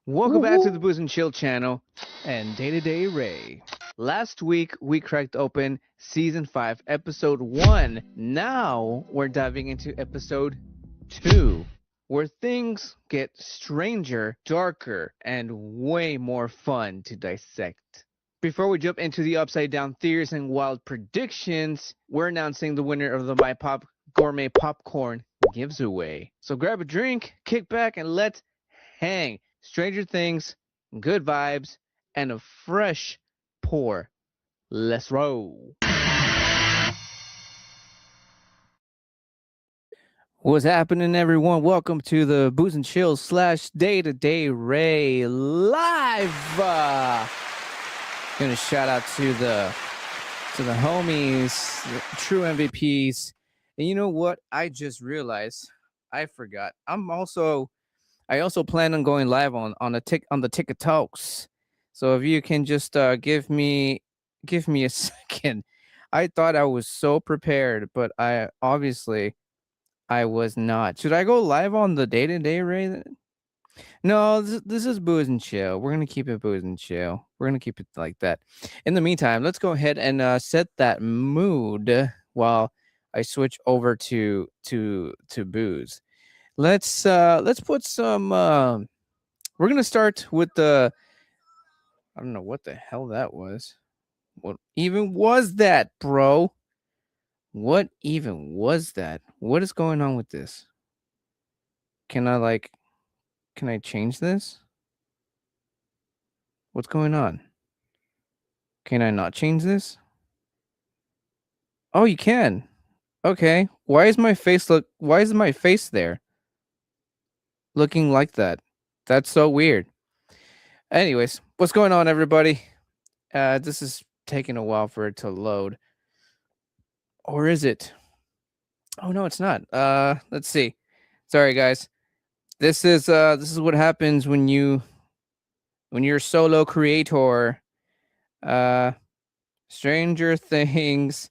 Welcome back to the Booze and Chill channel and Day to Day Ray. Last week we cracked open season 5, episode 1. Now we're diving into episode 2, where things get stranger, darker, and way more fun to dissect. Before we jump into the upside down theories and wild predictions, we're announcing the winner of the My Pop Gourmet Popcorn giveaway. So grab a drink, kick back, and let's hang. Stranger Things, good vibes, and a fresh pour. Let's roll. What's happening, everyone? Welcome to the Booze and Chill / Day to Day Ray live. Gonna shout out to the homies, the true MVPs. And you know what? I just realized I forgot. I also plan on going live on the TikToks. So if you can just give me a second. I thought I was so prepared, but I was not. Should I go live on the Day to Day Ray? No, this is Booze and Chill. We're gonna keep it Booze and Chill. We're gonna keep it like that. In the meantime, let's go ahead and set that mood while I switch over to booze. Let's put some we're gonna start with the I don't know what the hell that was. What even was that, bro? What even was that? What is going on with this? Can I change this? What's going on? Can I not change this? Oh, you can. Okay. Why is my face there? Looking like that. That's so weird. Anyways, what's going on, everybody? This is taking a while for it to load. Or is it? Oh no, it's not. Let's see. Sorry, guys. This is what happens when you're a solo creator. Stranger Things.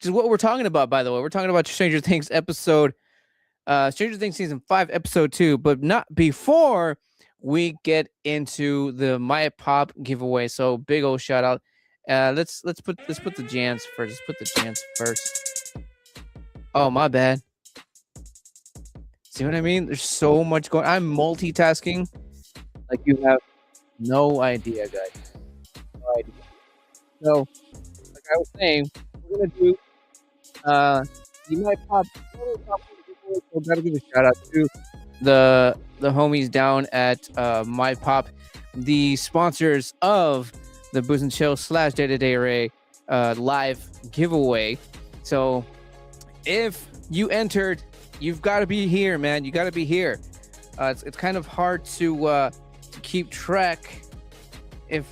Just what we're talking about, by the way. We're talking about Stranger Things episode Stranger Things season 5 episode 2, but not before we get into the My Pop giveaway. So big old shout out. Let's put the jams first. Let's put the jams first. Oh, my bad. See what I mean? There's so much going. I'm multitasking like you have no idea, guys. No idea. So, like I was saying, we're gonna do the My Pop. So gotta give a shout out to the homies down at My Pop, the sponsors of the Booze and Chill / Day to Day Ray live giveaway. So if you entered, you've got to be here, man. You got to be here. It's kind of hard to keep track if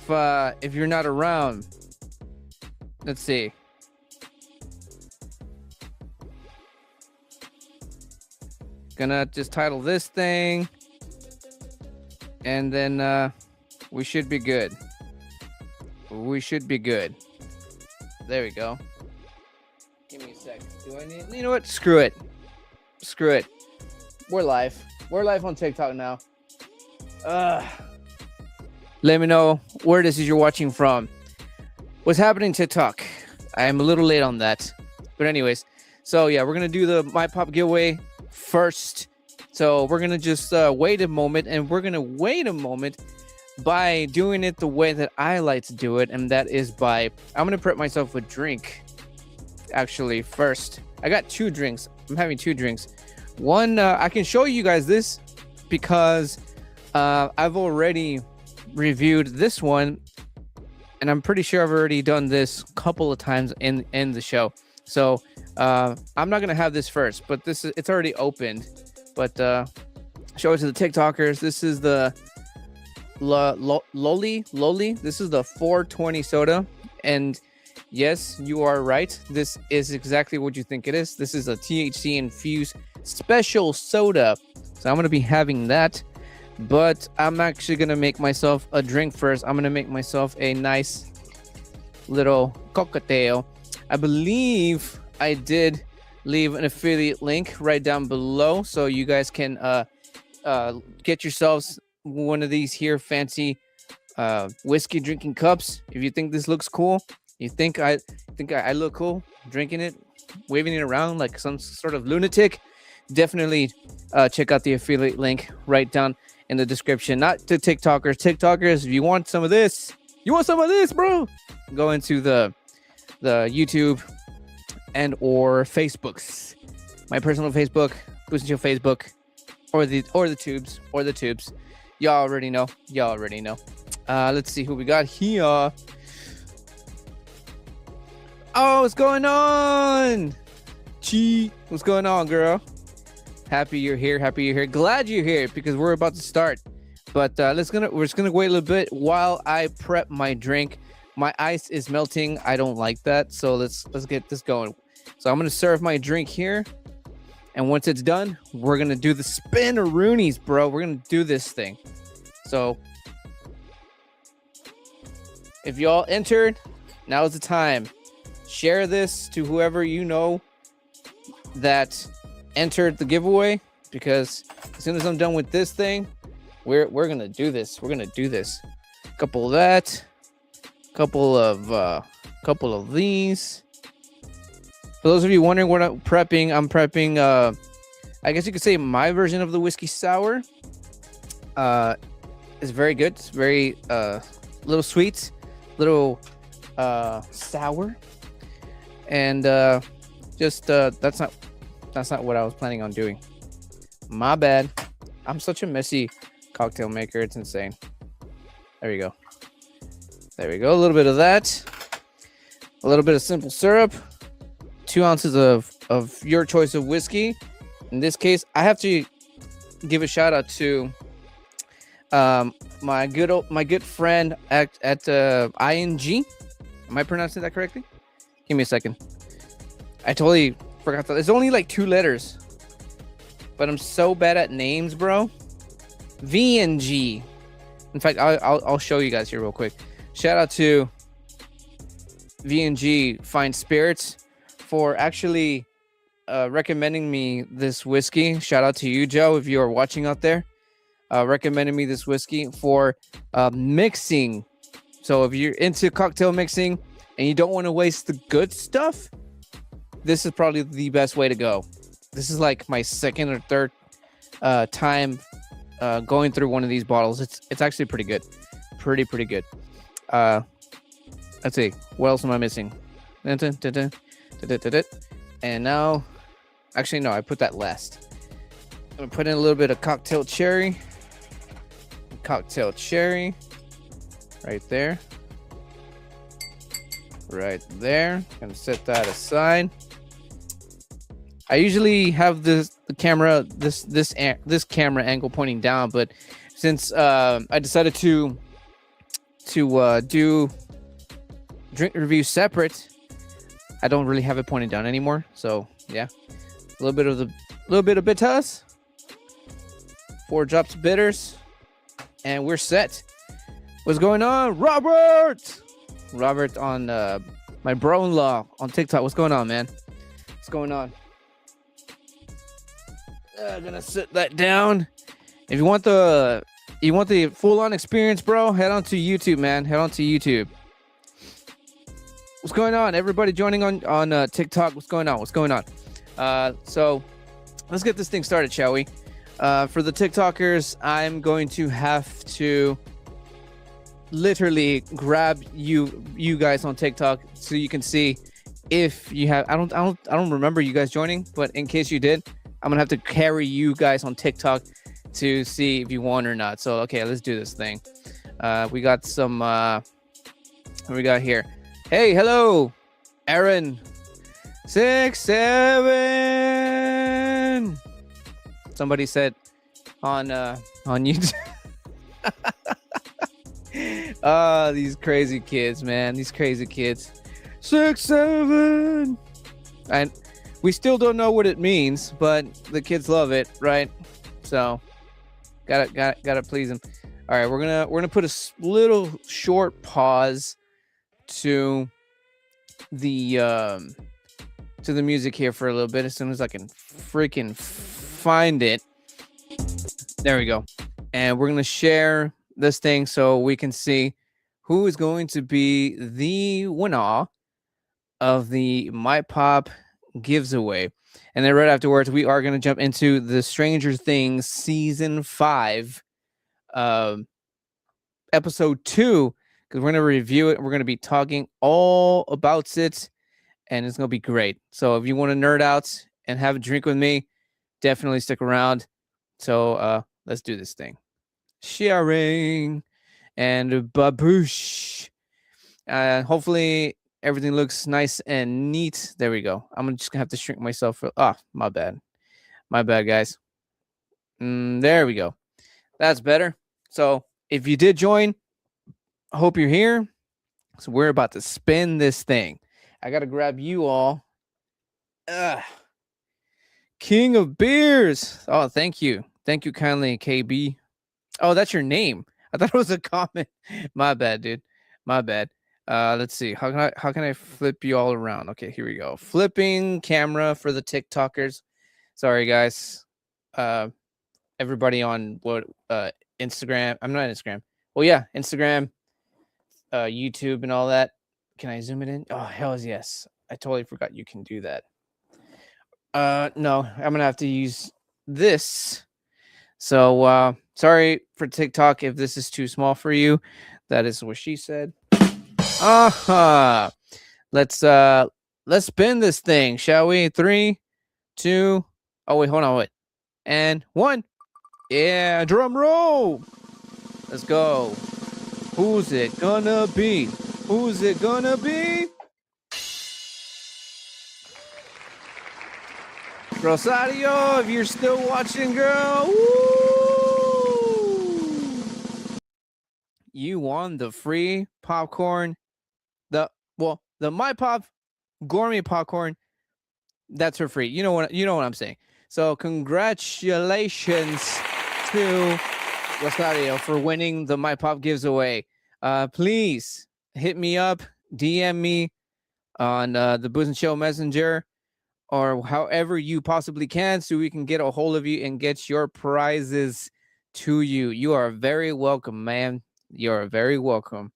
you're not around. Let's see. Gonna just title this thing, and then we should be good. We should be good. There we go. Give me a sec. Do I need? You know what? Screw it. Screw it. We're live. We're live on TikTok now. Let me know where this is you're watching from. What's happening TikTok? I am a little late on that, but anyways. So yeah, we're gonna do the My Pop giveaway first. So we're gonna just wait a moment, and we're gonna wait a moment by doing it the way that I like to do it, and that is by I'm gonna prep myself a drink. Actually, first I got 2 drinks. I'm having 2 drinks. One, I can show you guys this because I've already reviewed this one, and I'm pretty sure I've already done this a couple of times in the show. So I'm not gonna have this first, but it's already opened. But show it to the TikTokers. This is the Loli. This is the 420 soda, and yes, you are right. This is exactly what you think it is. This is a THC infused special soda. So I'm gonna be having that, but I'm actually gonna make myself a drink first. I'm gonna make myself a nice little cocktail. I believe I did leave an affiliate link right down below, so you guys can get yourselves one of these here fancy whiskey drinking cups. If you think this looks cool, you think I look cool drinking it, waving it around like some sort of lunatic, definitely check out the affiliate link right down in the description. Not to TikTokers, if you want some of this, bro, go into the YouTube and or Facebooks. My personal Facebook, Boost and Chill Facebook, or the tubes. Y'all already know. Let's see who we got here. Oh, what's going on? Chi, what's going on, girl? Happy you're here. Glad you're here because we're about to start. But we're just gonna wait a little bit while I prep my drink. My ice is melting. I don't like that. So let's get this going. So I'm gonna serve my drink here. And once it's done, we're gonna do the spin-a-roonies, bro. We're gonna do this thing. So if y'all entered, now's the time. Share this to whoever you know that entered the giveaway, because as soon as I'm done with this thing, we're gonna do this. Couple of that, couple of these. For those of you wondering what I'm prepping, I guess you could say my version of the whiskey sour. It's very good. It's very little sweet, little sour, and that's not what I was planning on doing. My bad. I'm such a messy cocktail maker. It's insane. There we go. A little bit of that. A little bit of simple syrup. 2 ounces of your choice of whiskey. In this case, I have to give a shout out to my good friend at ING. Am I pronouncing that correctly? Give me a second. I totally forgot that. It's only like 2 letters, but I'm so bad at names, bro. VNG. In fact, I'll show you guys here real quick. Shout out to VNG Fine Spirits for actually recommending me this whiskey. Shout out to you, Joe, if you are watching out there. Recommending me this whiskey for mixing. So if you're into cocktail mixing and you don't want to waste the good stuff, this is probably the best way to go. This is like my second or third time going through one of these bottles. It's actually pretty good. Pretty good. Let's see. What else am I missing? And now, actually, no, I put that last. I'm going to put in a little bit of cocktail cherry. Right there. Gonna set that aside. I usually have this camera angle pointing down, but since I decided to do drink review separate, I don't really have it pointed down anymore. So yeah, a little bit of bitters, 4 drops of bitters, and we're set. What's going on, Robert? Robert on my bro-in-law on TikTok. What's going on, man? What's going on? I'm gonna sit that down. If you want the full-on experience, bro, head on to YouTube, man. Head on to YouTube. What's going on? Everybody joining on TikTok. What's going on? So let's get this thing started, shall we? For the TikTokers, I'm going to have to literally grab you guys on TikTok so you can see if you have. I don't remember you guys joining, but in case you did, I'm gonna have to carry you guys on TikTok to see if you won or not. So okay, let's do this thing. We got some. What we got here? Hey, hello, Aaron. 6-7. Somebody said on YouTube. These crazy kids, man. These crazy kids. 6-7. And we still don't know what it means, but the kids love it, right? So gotta please them. All right, we're gonna put a little short pause to the music here for a little bit as soon as I can freaking find it. There we go. and we're going to share this thing so we can see who is going to be the winner of the My Pop giveaway. And then right afterwards, we are going to jump into the Stranger Things season 5, episode 2, because we're going to review it. We're going to be talking all about it, and it's going to be great. So if you want to nerd out and have a drink with me, definitely stick around. So let's do this thing. Sharing and baboosh. Hopefully everything looks nice and neat. There we go. I'm just gonna have to shrink myself. My bad, guys. There we go. That's better. So if you did join, I hope you're here. So we're about to spin this thing. I gotta grab you all. King of beers. Oh, thank you kindly, KB. Oh, that's your name. I thought it was a comment. My bad, dude. My bad. Let's see. How can I flip you all around? Okay, here we go. Flipping camera for the TikTokers. Sorry, guys. Everybody on Instagram. I'm not Instagram. Well, yeah, Instagram, YouTube, and all that. Can I zoom it in? Oh, hell yes. I totally forgot you can do that. No, I'm gonna have to use this. So sorry for TikTok if this is too small for you. That is what she said. Let's spin this thing, shall we? 3, 2. Oh wait, hold on, wait. And 1. Yeah, drum roll. Let's go. Who's it gonna be? Who's it gonna be? Rosario, if you're still watching, girl, woo! You won the free popcorn. The My Pop gourmet popcorn. That's for free. You know what I'm saying. So congratulations to Rosario for winning the My Pop giveaway. Please hit me up, DM me on the Booze and Show Messenger, or however you possibly can, so we can get a hold of you and get your prizes to you. You are very welcome, man. You're very welcome.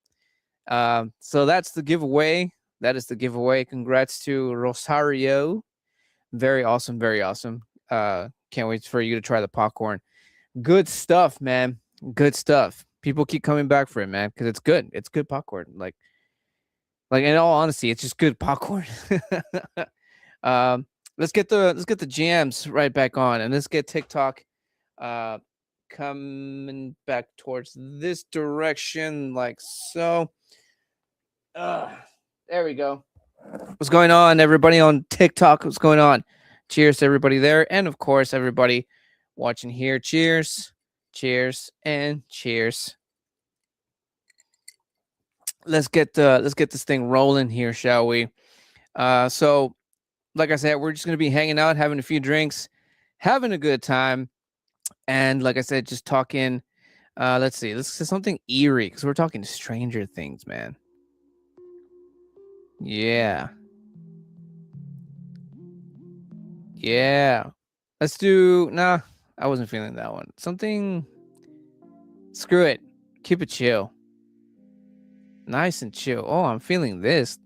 So that's the giveaway. That is the giveaway. Congrats to Rosario. Very awesome. Very awesome. Can't wait for you to try the popcorn. Good stuff, man. Good stuff. People keep coming back for it, man, because it's good. It's good popcorn. Like in all honesty, it's just good popcorn. Let's get the jams right back on, and let's get TikTok coming back towards this direction, like so. There we go. What's going on, everybody on TikTok? What's going on? Cheers to everybody there, and of course everybody watching here. Cheers, cheers, and cheers. Let's get this thing rolling here, shall we? So like I said, we're just going to be hanging out, having a few drinks, having a good time. And like I said, just talking. Let's see. Let's say something eerie, because we're talking Stranger Things, man. Yeah. Let's do. Nah, I wasn't feeling that one. Something. Screw it. Keep it chill. Nice and chill. Oh, I'm feeling this.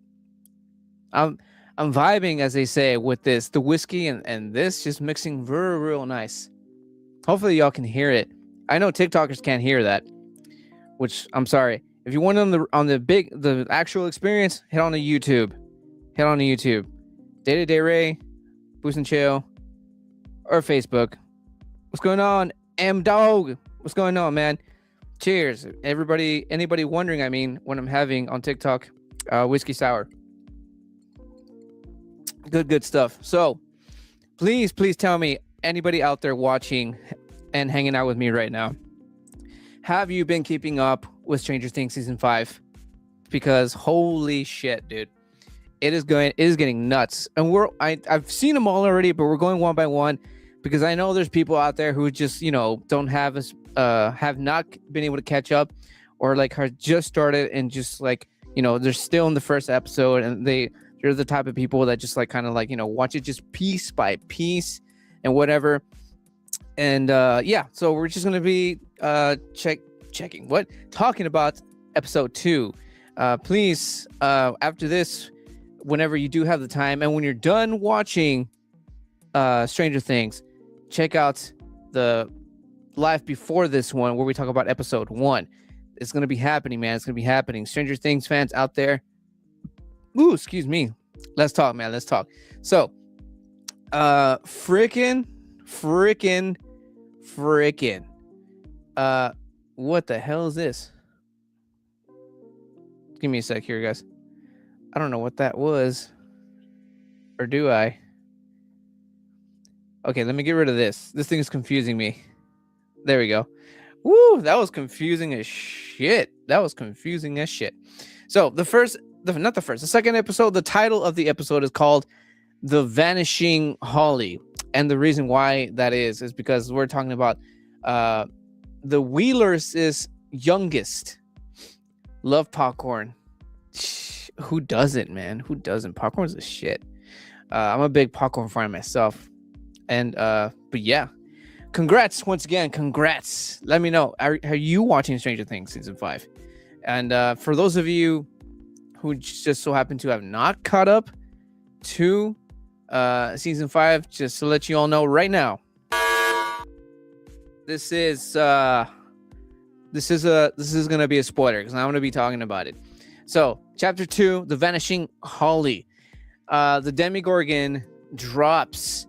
I'm vibing, as they say, with this. The whiskey and this just mixing real nice. Hopefully y'all can hear it. I know TikTokers can't hear that, which I'm sorry. If you want the actual experience, head on to YouTube. Day to Day Ray, Boost and Chill, or Facebook. What's going on, M Dog? What's going on, man? Cheers, everybody. Anybody wondering? I mean, when I'm having on TikTok, whiskey sour. Good stuff. So, please tell me, anybody out there watching and hanging out with me right now, have you been keeping up with Stranger Things season 5? Because holy shit, dude, it is getting nuts. And I've seen them all already, but we're going one by one, because I know there's people out there who just don't have not been able to catch up, or like have just started and just like they're still in the first episode, and they're the type of people that just like kind of like watch it just piece by piece and whatever. And so we're just gonna be talking about episode 2. Please, after this, whenever you do have the time, and when you're done watching Stranger Things, check out the live before this one where we talk about episode 1. It's gonna be happening, man. It's gonna be happening. Stranger Things fans out there, ooh, excuse me. Let's talk, man. Let's talk. So, freaking. What the hell is this? Give me a sec here, guys. I don't know what that was. Or do I? Okay, let me get rid of this. This thing is confusing me. There we go. Woo, that was confusing as shit. So the second episode, the title of the episode is called The Vanishing Holly. And the reason why that is because we're talking about the Wheelers' youngest. Love popcorn. Who doesn't, man? Who doesn't? Popcorn's a shit. I'm a big popcorn fan myself. And but yeah. Congrats once again. Congrats. Let me know. Are you watching Stranger Things season 5? And for those of you who just so happen to have not caught up to season 5, just to let you all know right now, this is gonna be a spoiler because I'm gonna be talking about it. So chapter 2, The Vanishing Holly. The Demogorgon drops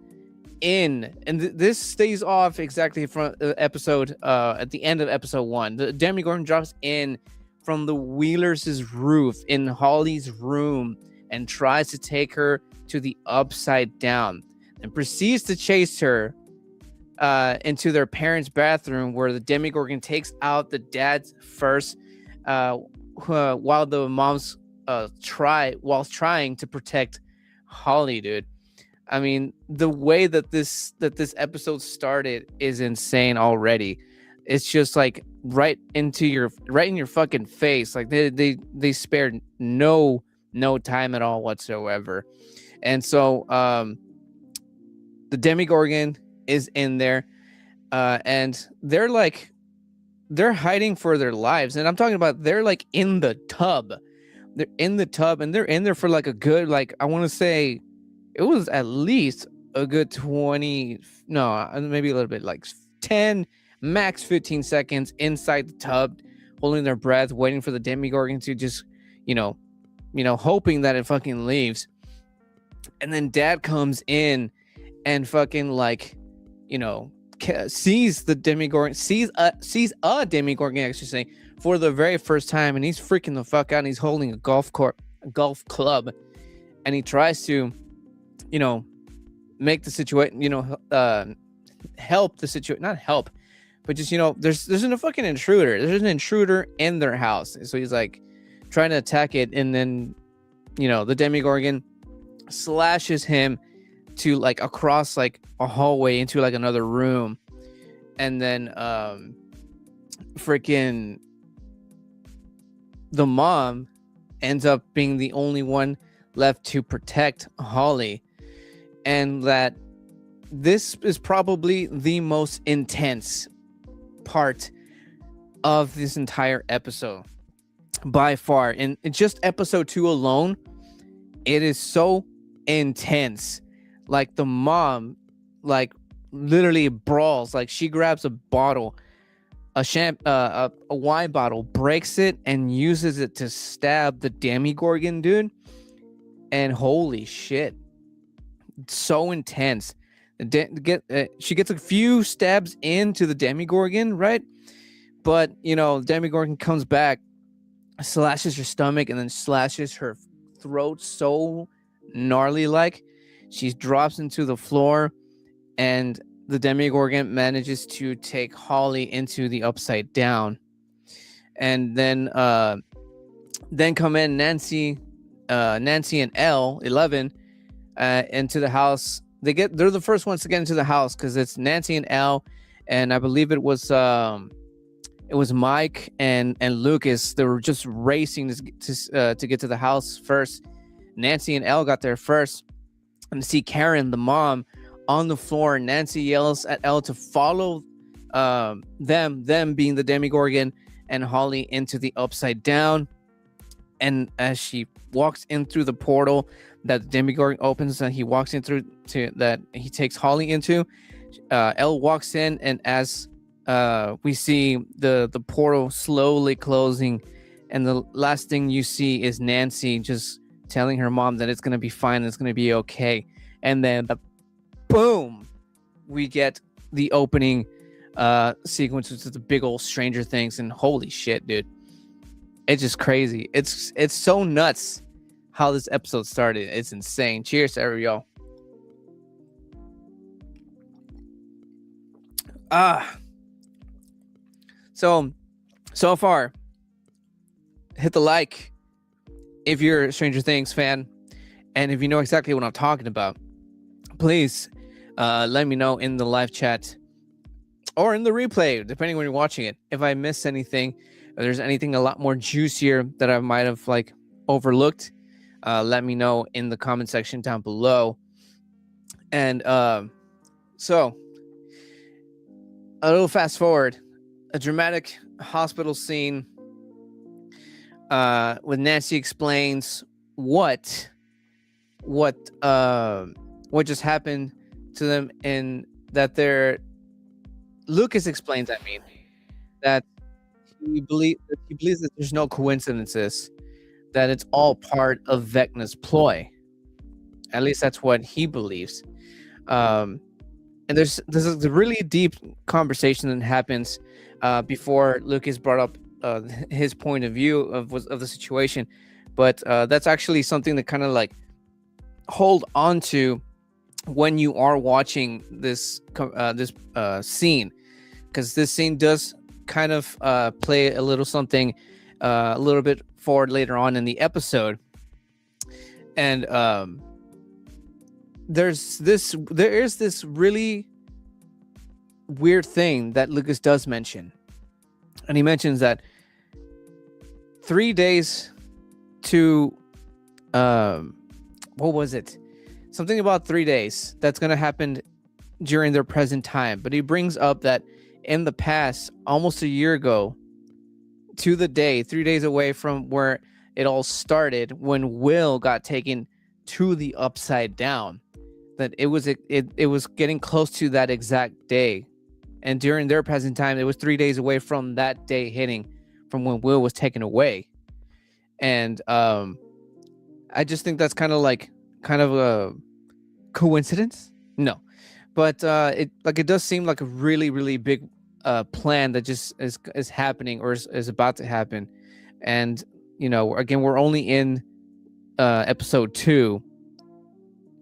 in, and this stays off exactly from episode at the end of episode 1. The Demogorgon drops in from the Wheelers' roof in Holly's room and tries to take her to the upside down and proceeds to chase her into their parents' bathroom, where the Demogorgon takes out the dad's first while the mom's trying to protect Holly, dude. I mean, the way that this episode started is insane already. It's just like right in your fucking face. Like they spared no time at all whatsoever. And so the Demogorgon is in there, and they're hiding for their lives. And I'm talking about they're like in the tub. They're in the tub, and they're in there for like a good, like, I want to say it was at least a good 20, no, maybe a little bit, like 10, max 15 seconds inside the tub, holding their breath, waiting for the Demogorgon to just, hoping that it fucking leaves. And then dad comes in and fucking sees the Demogorgon, sees a Demogorgon, actually say, for the very first time, and he's freaking the fuck out, and he's holding a golf club, and he tries to make the situation, help the situation, not help, but just, there's a fucking intruder. There's an intruder in their house. So he's like trying to attack it. And then, the Demogorgon slashes him to like across like a hallway into like another room. And then, freaking the mom ends up being the only one left to protect Holly. And that this is probably the most intense part of this entire episode by far. In just episode 2 alone, it is so intense. Like the mom, like literally brawls. Like she grabs a bottle, a wine bottle, breaks it, and uses it to stab the Demogorgon, dude. And holy shit, so intense. She gets a few stabs into the Demogorgon, right? But Demogorgon comes back, slashes her stomach, and then slashes her throat so gnarly, like she drops into the floor, and the Demogorgon manages to take Holly into the upside down. And then come in Nancy and Elle 11 into the house. They're the first ones to get into the house because it's Nancy and Elle, and I believe it was Mike and Lucas. They were just racing to get to the house first. Nancy and Elle got there first, and to see Karen, the mom, on the floor. Nancy yells at Elle to follow them being the Demogorgon and Holly into the Upside Down. And as she walks in through the portal that the Demogorgon opens and he walks in through to that he takes Holly into, Elle walks in, and as we see the portal slowly closing, and the last thing you see is Nancy just telling her mom that it's going to be fine, it's going to be okay. And then boom, we get the opening sequence, which is the big old Stranger Things, and holy shit, dude, it's just crazy. It's so nuts how this episode started. It's insane. Cheers to every y'all. So far, hit the like if you're a Stranger Things fan, and if you know exactly what I'm talking about, please let me know in the live chat or in the replay, depending when you're watching it. If I miss anything, if there's anything a lot more juicier that I might have like overlooked, let me know in the comment section down below. And so a little fast forward, a dramatic hospital scene with Nancy explains what just happened to them, and that Lucas explains, that he believes that there's no coincidences, that it's all part of Vecna's ploy. At least that's what he believes. And there's a really deep conversation that happens before Lucas brought up his point of view of the situation, but that's actually something that kind of like hold on to when you are watching this scene, because this scene does kind of play a little something a little bit forward later on in the episode. And there is this really weird thing that Lucas does mention, and he mentions that 3 days to what was it? Something about 3 days that's going to happen during their present time. But he brings up that in the past, almost a year ago to the day, 3 days away from where it all started, when Will got taken to the Upside Down, that it was getting close to that exact day. And during their present time, it was 3 days away from that day hitting from when Will was taken away. And I just think that's kind of a coincidence. No, but it does seem like a really, really big plan that just is happening, or is about to happen. And again, we're only in episode 2,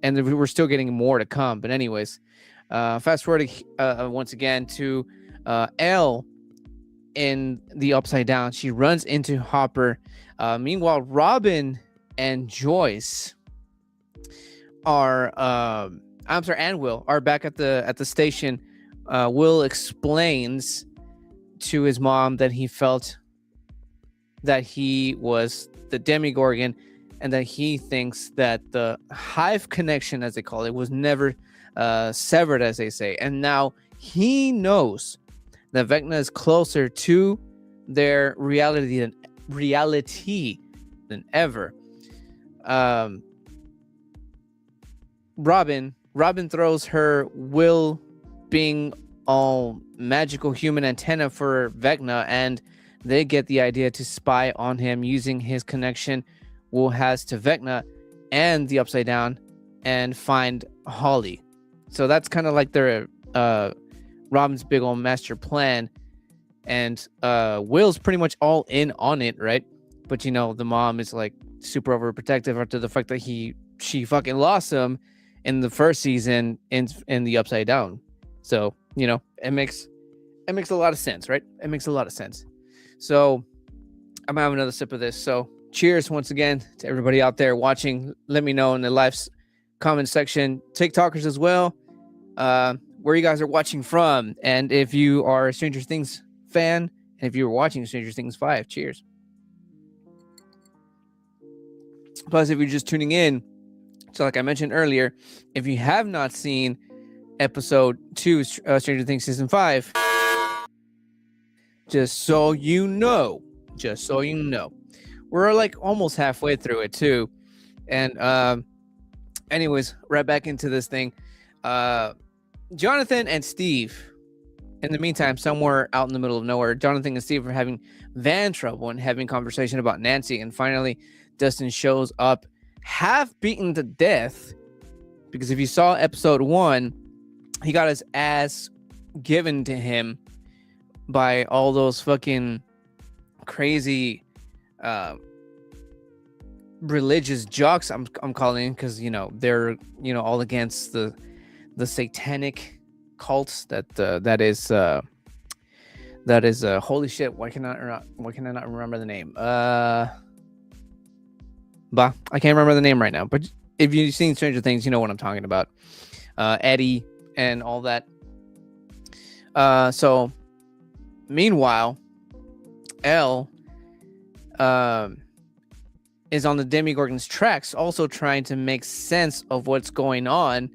and we're still getting more to come. But anyways, fast forwarding once again to Elle in the Upside Down. She runs into Hopper. Meanwhile, Robin and Joyce and Will are back at the station. Will explains to his mom that he felt that he was the Demogorgon, and that he thinks that the hive connection, as they call it, was never severed, as they say. And now he knows that Vecna is closer to their reality than ever. Robin throws her Will being all magical human antenna for Vecna, and they get the idea to spy on him using his connection Will has to Vecna and the Upside Down, and find Holly. So that's kind of like their Robin's big old master plan. And Will's pretty much all in on it, right? But the mom is like super overprotective after the fact that she fucking lost him in the first season in the Upside Down. So it makes a lot of sense, right? It makes a lot of sense. So I'm gonna have another sip of this. So cheers once again to everybody out there watching. Let me know in the live comment section, TikTokers as well, where you guys are watching from, and if you are a Stranger Things fan, and if you were watching Stranger Things 5, cheers. Plus, if you're just tuning in, so like I mentioned earlier, if you have not seen episode 2, Stranger Things season 5. Just so you know, we're like almost halfway through it too. And anyways, right back into this thing. Jonathan and Steve, in the meantime, somewhere out in the middle of nowhere, Jonathan and Steve are having van trouble and having conversation about Nancy. And finally, Dustin shows up, half beaten to death, because if you saw episode 1, he got his ass given to him by all those fucking crazy religious jocks, I'm calling, because they're all against the satanic cults that is holy shit, why can I not remember the name? I can't remember the name right now, but if you've seen Stranger Things, you know what I'm talking about. Eddie and all that. So meanwhile, Elle is on the Demogorgon's tracks, also trying to make sense of what's going on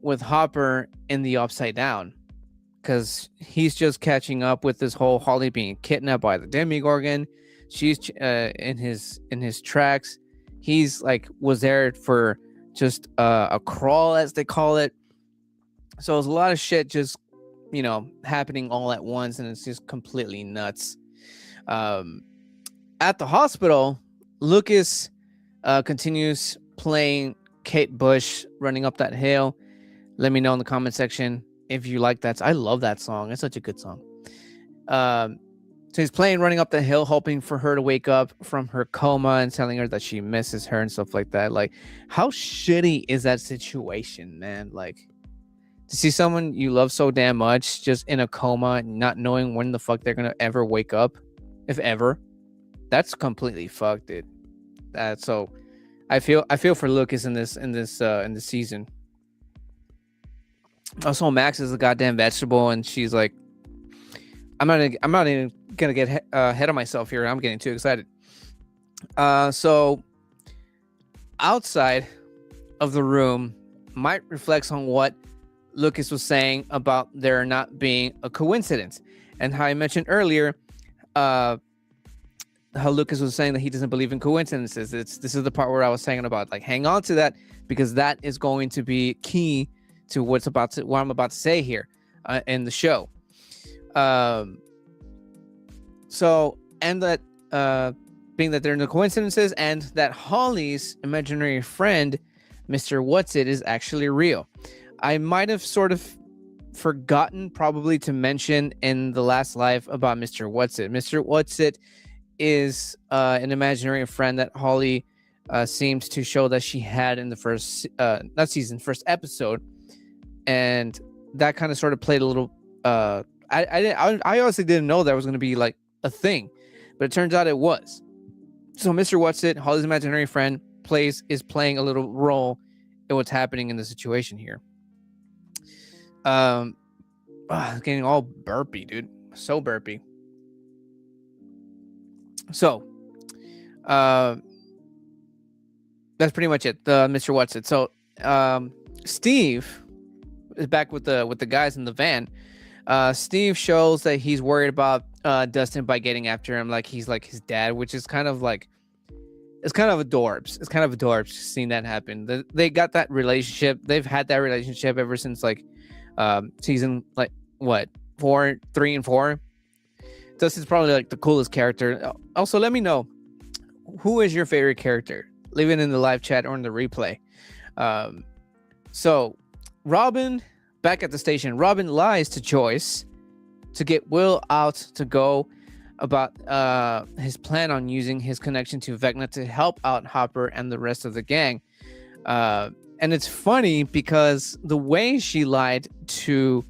with Hopper in the Upside Down, because he's just catching up with this whole Holly being kidnapped by the Demogorgon. She's in his tracks. He's like was there for just a crawl, as they call it. So there's a lot of shit just happening all at once, and it's just completely nuts. At the hospital, Lucas continues playing Kate Bush, Running Up That Hill. Let me know in the comment section if you like that. I love that song. It's such a good song. So he's playing Running Up the Hill, hoping for her to wake up from her coma and telling her that she misses her and stuff like that. Like, how shitty is that situation, man? Like, to see someone you love so damn much just in a coma, not knowing when the fuck they're gonna ever wake up, if ever. That's completely fucked, dude. So I feel for Lucas in this season. Also, Max is a goddamn vegetable, and she's like, I'm not even gonna get ahead of myself here. I'm getting too excited. So outside of the room, Mike reflects on what Lucas was saying about there not being a coincidence, and how I mentioned earlier, how Lucas was saying that he doesn't believe in coincidences. This is the part where I was saying about, like, hang on to that, because that is going to be key to what I'm about to say here in the show. So, and that being that there are no coincidences, and that Holly's imaginary friend, Mr. Whatsit, is actually real. I might have sort of forgotten probably to mention in the last live about Mr. Whatsit. Mr. Whatsit is an imaginary friend that Holly seems to show that she had in the first episode, and that kind of sort of played a little. I honestly didn't know that was going to be like a thing, but it turns out it was. So Mr. Whatsit, Holly's imaginary friend, is playing a little role in what's happening in the situation here. Getting all burpy, dude. So burpy. So, that's pretty much it. Mr. Whatsit. So, Steve is back with the guys in the van. Steve shows that he's worried about Dustin by getting after him, like he's like his dad, which is kind of like, it's kind of adorbs. It's kind of adorbs seeing that happen. They got that relationship. They've had that relationship ever since like season like what 3 and 4. Dustin's probably like the coolest character. Also, let me know, who is your favorite character? Leave it in the live chat or in the replay. So Robin, back at the station, Robin lies to Joyce to get Will out to go about his plan on using his connection to Vecna to help out Hopper and the rest of the gang. And it's funny because the way she lied to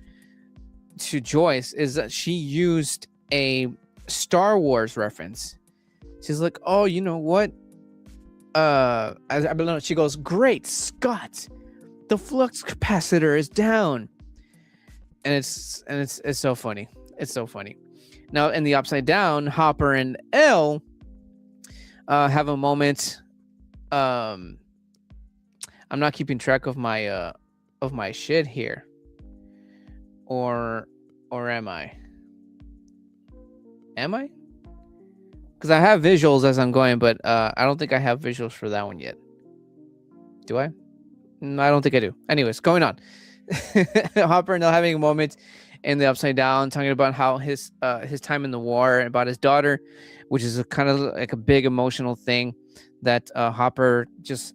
Joyce is that she used a Star Wars reference. She's like, oh, you know what? I believe she goes, great Scott, the flux capacitor is down. And it's so funny. It's so funny. Now in the Upside Down, Hopper and Elle have a moment. I'm not keeping track of my of my shit here, or am I? Am I? Because I have visuals as I'm going, but I don't think I have visuals for that one yet. Do I? I don't think I do. Anyways, going on. Hopper and Nell having a moment in the Upside Down, talking about how his time in the war, about his daughter, which is a kind of like a big emotional thing that Hopper just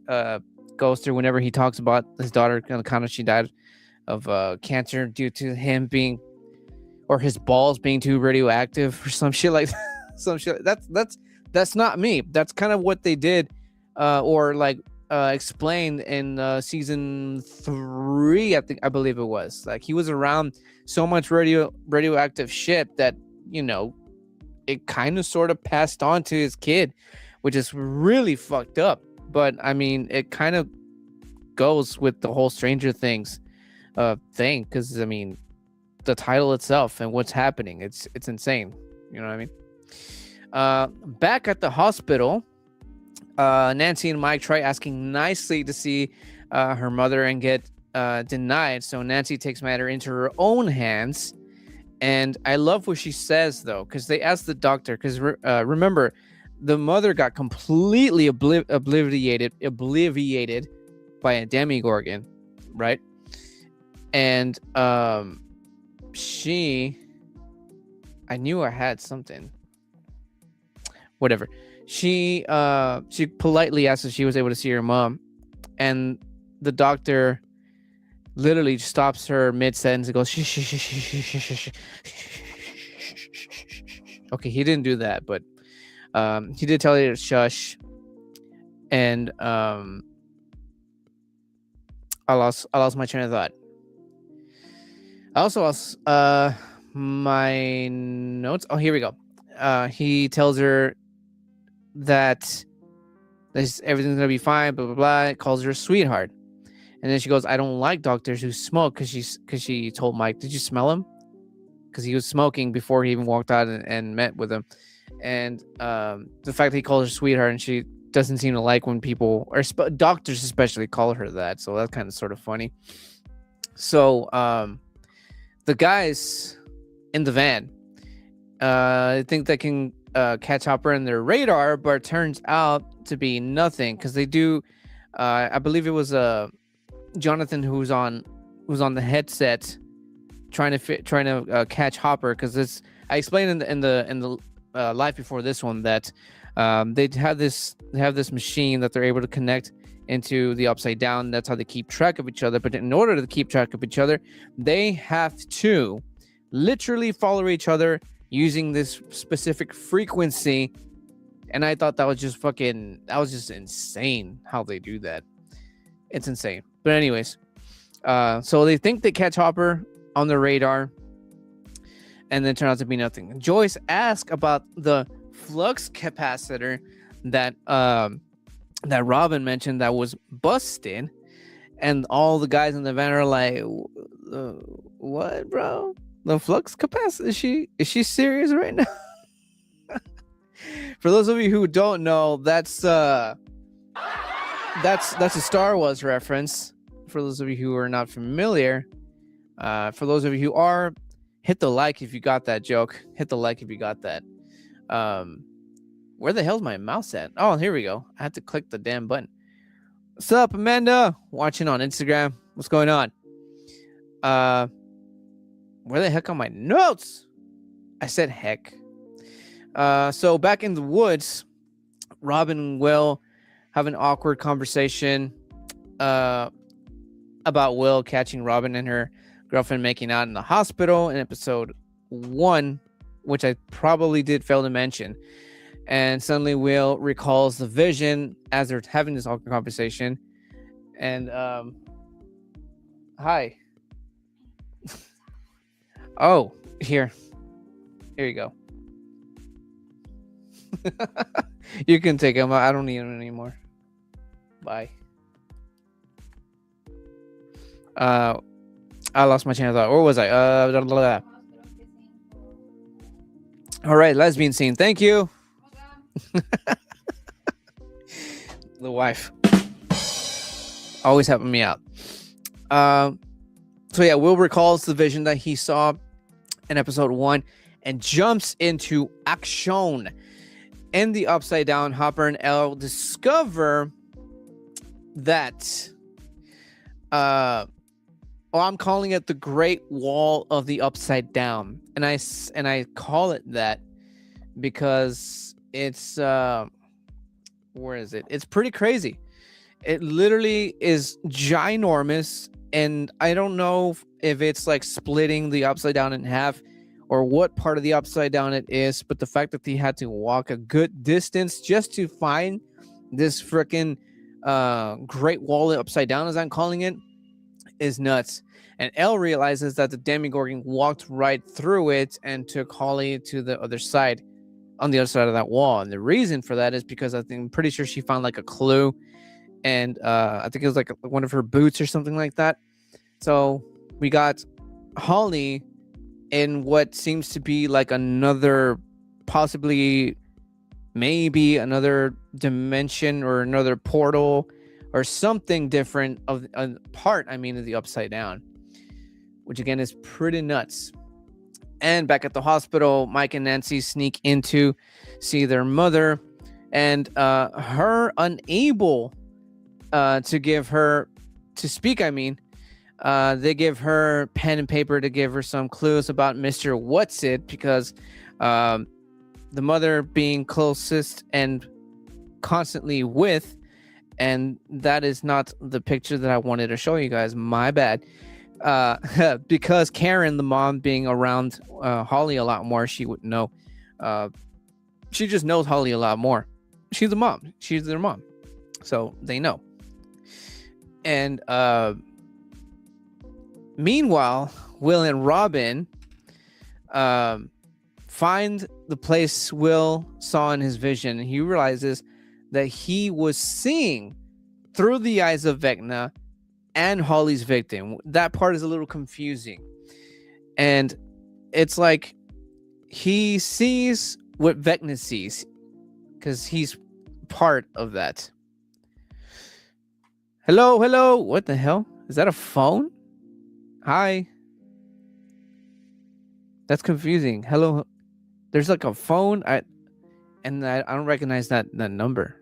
goes through whenever he talks about his daughter. Kind of, she died of cancer due to him being, or his balls being too radioactive or some shit like some shit. That's not me. That's kind of what they did, or like explained in season 3. I believe it was. Like, he was around so much radioactive shit that, you know, it kind of sort of passed on to his kid, which is really fucked up. But I mean, it kind of goes with the whole Stranger Things thing, because I mean, the title itself and what's happening, it's insane. You know what I mean? Back at the hospital, Nancy and Mike try asking nicely to see her mother and get denied. So Nancy takes matter into her own hands. And I love what she says, though, because they asked the doctor, because remember, the mother got completely obliterated by a demigorgon, right? And I knew I had something. Whatever. She politely asked if she was able to see her mom, and the doctor literally stops her mid-sentence and goes, shh, shh, shh, shh, shh, shh, shh. Okay, he didn't do that, but he did tell her to shush. And I lost my train of thought. I also lost my notes. Oh, here we go. He tells her that everything's gonna be fine, blah blah blah. It calls her sweetheart, and then she goes, "I don't like doctors who smoke," because she told Mike, "Did you smell him?" Because he was smoking before he even walked out and met with him, and the fact that he calls her sweetheart, and she doesn't seem to like when people, or doctors especially, call her that. So that's kind of sort of funny. So the guys in the van, I think they can catch Hopper in their radar, but it turns out to be nothing, because they do. I believe it was Jonathan who's on the headset trying to catch Hopper, because I explained in the live before this one that they have this machine that they're able to connect into the Upside Down. That's how they keep track of each other. But in order to keep track of each other, they have to literally follow each other using this specific frequency. And I thought that was just insane how they do that. It's insane. But anyways, so they think they catch Hopper on the radar, and then turn out to be nothing. Joyce asked about the flux capacitor that Robin mentioned that was busted, and all the guys in the van are like, "What, bro? The flux capacitor? Is she serious right now?" For those of you who don't know, that's a Star Wars reference. For those of you who are not familiar, for those of you who are, hit the like if you got that joke. Hit the like if you got that. Where the hell's my mouse at? Oh, here we go. I had to click the damn button. What's up, Amanda? Watching on Instagram. What's going on? Where the heck are my notes? I said heck. So back in the woods, Robin and Will have an awkward conversation about Will catching Robin and her girlfriend making out in the hospital in episode 1, which I probably did fail to mention. And suddenly Will recalls the vision as they're having this awkward conversation. And hi. Oh, here you go. You can take him. I don't need him anymore. Bye. I lost my chain of thought. Where was I? Blah, blah, blah. All right, lesbian scene. Thank you. The wife always helping me out. So yeah, Will recalls the vision that he saw in episode 1 and jumps into action. In the Upside Down, Hopper and Elle discover that I'm calling it the Great Wall of the Upside Down, and I call it that because it's where is it? It's pretty crazy. It literally is ginormous, and I don't know if it's like splitting the Upside Down in half or what part of the Upside Down it is, but the fact that he had to walk a good distance just to find this freaking Great Wall Upside Down, as I'm calling it, is nuts. And Elle realizes that the Demogorgon walked right through it and took Holly to the other side, on the other side of that wall. And the reason for that is because I'm pretty sure she found like a clue, and I think it was like one of her boots or something like that. So we got Holly in what seems to be like another, possibly maybe another dimension or another portal or something different of a part, of the Upside Down, which again is pretty nuts. And back at the hospital, Mike and Nancy sneak in to see their mother, and her unable to give her to speak. They give her pen and paper to give her some clues about Mr. Whatsit, because the mother being closest and constantly with, and that is not the picture that I wanted to show you guys. My bad. Because Karen, the mom, being around Holly a lot more, she would know. She just knows Holly a lot more. She's the mom. She's their mom. So they know. And meanwhile, Will and Robin find the place Will saw in his vision. And he realizes that he was seeing through the eyes of Vecna and Holly's victim. That part is a little confusing. And it's like he sees what Vecna sees, because he's part of that. Hello. What the hell? Is that a phone? Hi. That's confusing. Hello. There's like a phone. I don't recognize that number.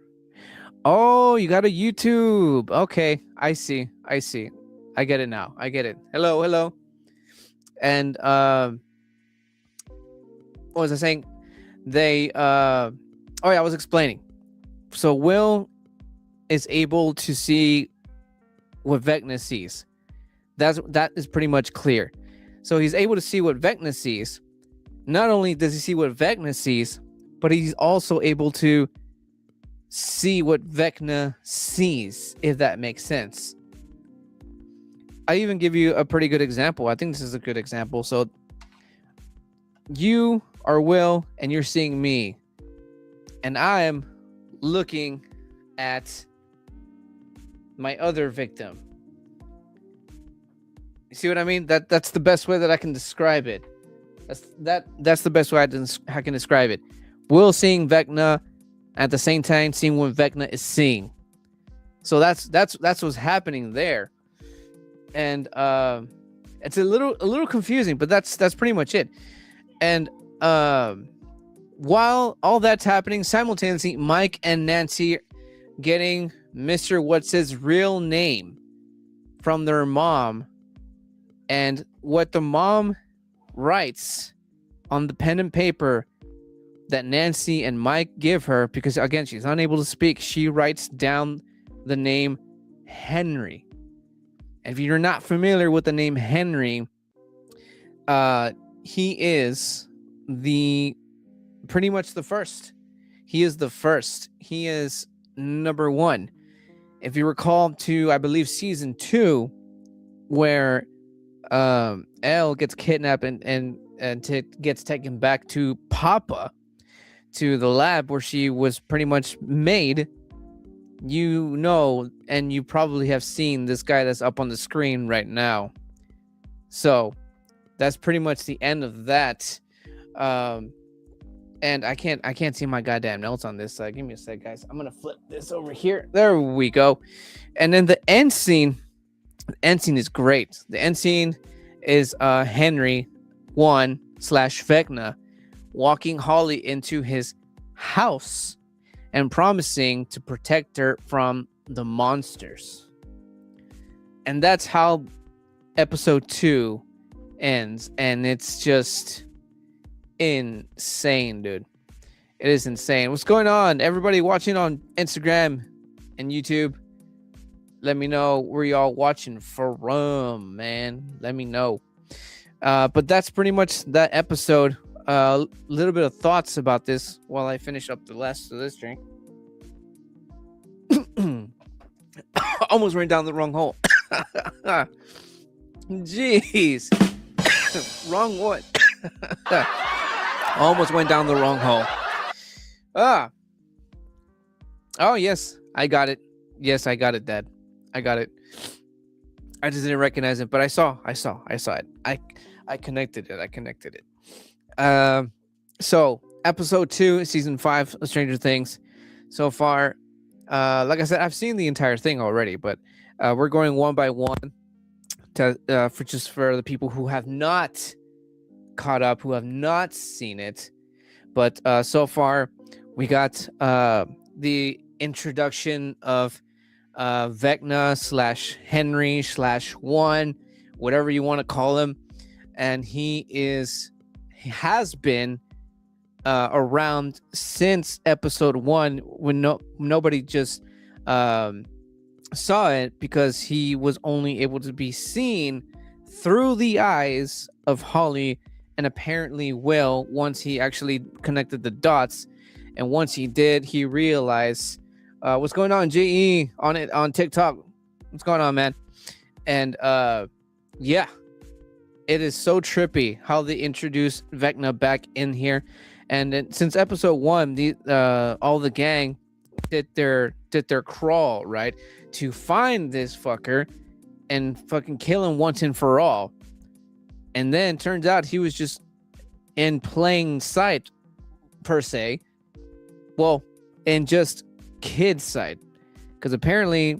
Oh, you got a YouTube. Okay, I see. I get it now. I get it. Hello. And what was I saying? I was explaining. So Will is able to see what Vecna sees. That is pretty much clear. So he's able to see what Vecna sees. Not only does he see what Vecna sees, but he's also able to see what Vecna sees, if that makes sense. I even give you a pretty good example. I think this is a good example. So you are Will and you're seeing me, and I am looking at my other victim. You see what I mean? That's the best way that I can describe it. That's the best way I can describe it. Will seeing Vecna, at the same time seeing what Vecna is seeing. So that's what's happening there. And it's a little confusing, but that's pretty much it. And while all that's happening, simultaneously Mike and Nancy getting Mr. What's-His real name from their mom, and what the mom writes on the pen and paper that Nancy and Mike give her, because again, she's unable to speak. She writes down the name Henry. And if you're not familiar with the name Henry, he is pretty much the first. He is the first. He is number one. If you recall to, I believe, season 2, where Elle gets kidnapped and gets taken back to Papa, to the lab where she was pretty much made, and you probably have seen this guy that's up on the screen right now. So that's pretty much the end of that. And I can't see my goddamn notes on this side. Give me a sec, guys. I'm gonna flip this over here. There we go. And then the end scene The end scene is great. The end scene is Henry 1/Vecna walking Holly into his house and promising to protect her from the monsters. And that's how episode 2 ends. And it's just insane, dude. It is insane. What's going on? Everybody watching on Instagram and YouTube, let me know where y'all watching from, man. Let me know. But that's pretty much that episode. A little bit of thoughts about this while I finish up the last of this drink. Almost ran down the wrong hole. Jeez. Wrong one. Almost went down the wrong hole. Oh, yes. I got it. Yes, I got it, Dad. I got it. I just didn't recognize it, but I saw it. I connected it. So episode 2, season 5 of Stranger Things. So far, like I said, I've seen the entire thing already, but we're going one by one to for the people who have not caught up, who have not seen it. But so far, we got the introduction of Vecna/Henry/1, whatever you want to call him, and he has been around since episode 1 when nobody just saw it, because he was only able to be seen through the eyes of Holly and apparently Will once he actually connected the dots. And once he did, he realized what's going on, JE, on TikTok. What's going on, man? And yeah, it is so trippy how they introduced Vecna back in here. And then, since episode 1, all the gang did their crawl, right, to find this fucker and fucking kill him once and for all. And then turns out he was just in plain sight, per se. Well, in just kids' sight, because apparently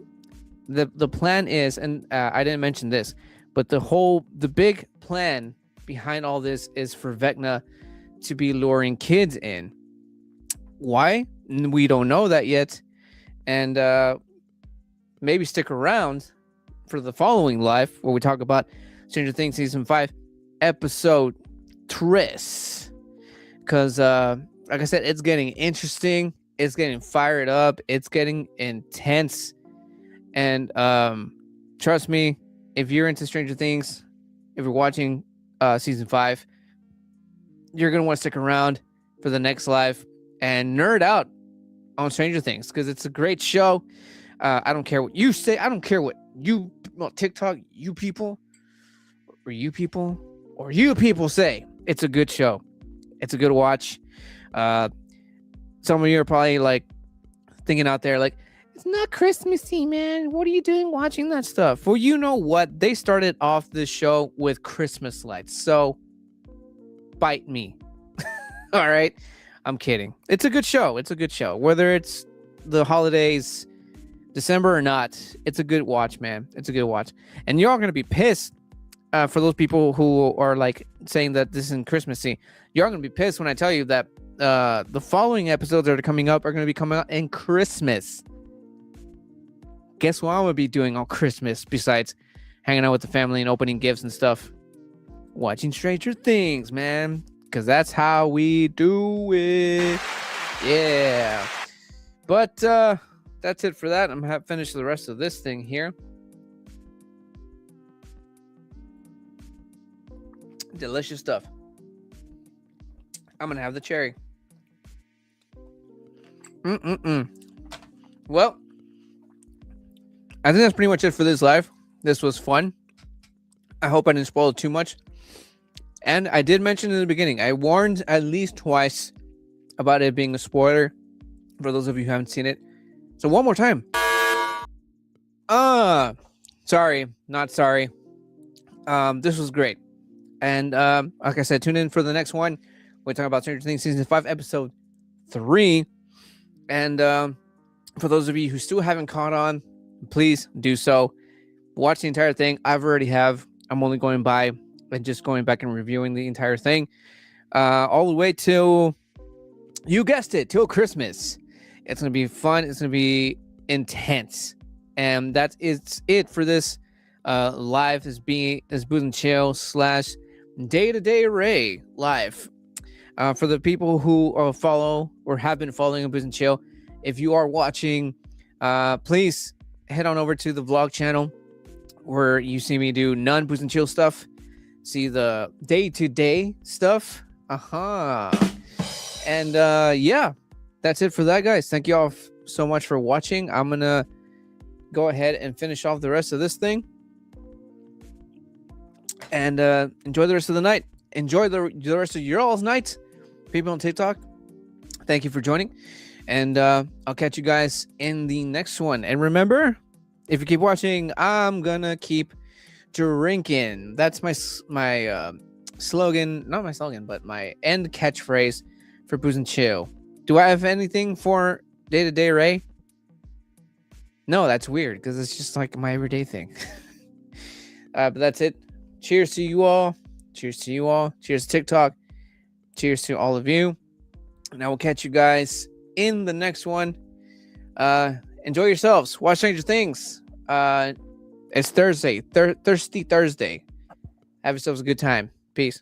the plan is, and I didn't mention this, but the big plan behind all this is for Vecna to be luring kids in. Why? We don't know that yet. And maybe stick around for the following live, where we talk about Stranger Things season 5 episode 3, because like I said, it's getting interesting, it's getting fired up, it's getting intense. And trust me, if you're into Stranger Things, if you're watching season 5, you're gonna want to stick around for the next live and nerd out on Stranger Things, because it's a great show. I don't care what you say. I don't care what you TikTok, you people say. It's a good show. It's a good watch. Some of you are probably like thinking out there, like, it's not Christmassy, man. What are you doing watching that stuff? Well, you know what? They started off this show with Christmas lights. So bite me. All right. I'm kidding. It's a good show. Whether it's the holidays, December or not, it's a good watch, man. It's a good watch. And you're all going to be pissed for those people who are like saying that this isn't Christmassy. You're all going to be pissed when I tell you that the following episodes that are coming up are going to be coming out in Christmas. Guess what I'm going to be doing on Christmas besides hanging out with the family and opening gifts and stuff? Watching Stranger Things, man. Because that's how we do it. Yeah. But that's it for that. I'm going to finish the rest of this thing here. Delicious stuff. I'm going to have the cherry. Well, I think that's pretty much it for this live. This was fun. I hope I didn't spoil it too much. And I did mention in the beginning, I warned at least twice about it being a spoiler for those of you who haven't seen it. So one more time. Sorry, not sorry. This was great. And like I said, tune in for the next one. We're talking about Stranger Things season 5, episode 3. And for those of you who still haven't caught on, please do so. watch the entire thing. I've already have. I'm only going by and just going back and reviewing the entire thing, all the way till, you guessed it, till Christmas. It's gonna be fun. It's gonna be intense, and that is it for this live as Booze and Chill / day-to-day Ray live. For the people who follow or have been following Booze and Chill, if you are watching, please head on over to the vlog channel where you see me do non-Booze and Chill stuff. See the day-to-day stuff. And yeah, that's it for that, guys. Thank you all so much for watching. I'm gonna go ahead and finish off the rest of this thing, and enjoy the rest of the night. Enjoy the rest of your all's night, people on TikTok. Thank you for joining, and I'll catch you guys in the next one. And remember, if you keep watching, I'm gonna keep drinking. That's my slogan, not my slogan, but my end catchphrase for Booze and Chill. Do I have anything for day-to-day Ray? No, that's weird because it's just like my everyday thing. But that's it. Cheers to you all. Cheers to you all. Cheers to TikTok. Cheers to all of you. And I will catch you guys in the next one. Enjoy yourselves. Watch Stranger Things. It's Thursday. Thirsty Thursday. Have yourselves a good time. Peace.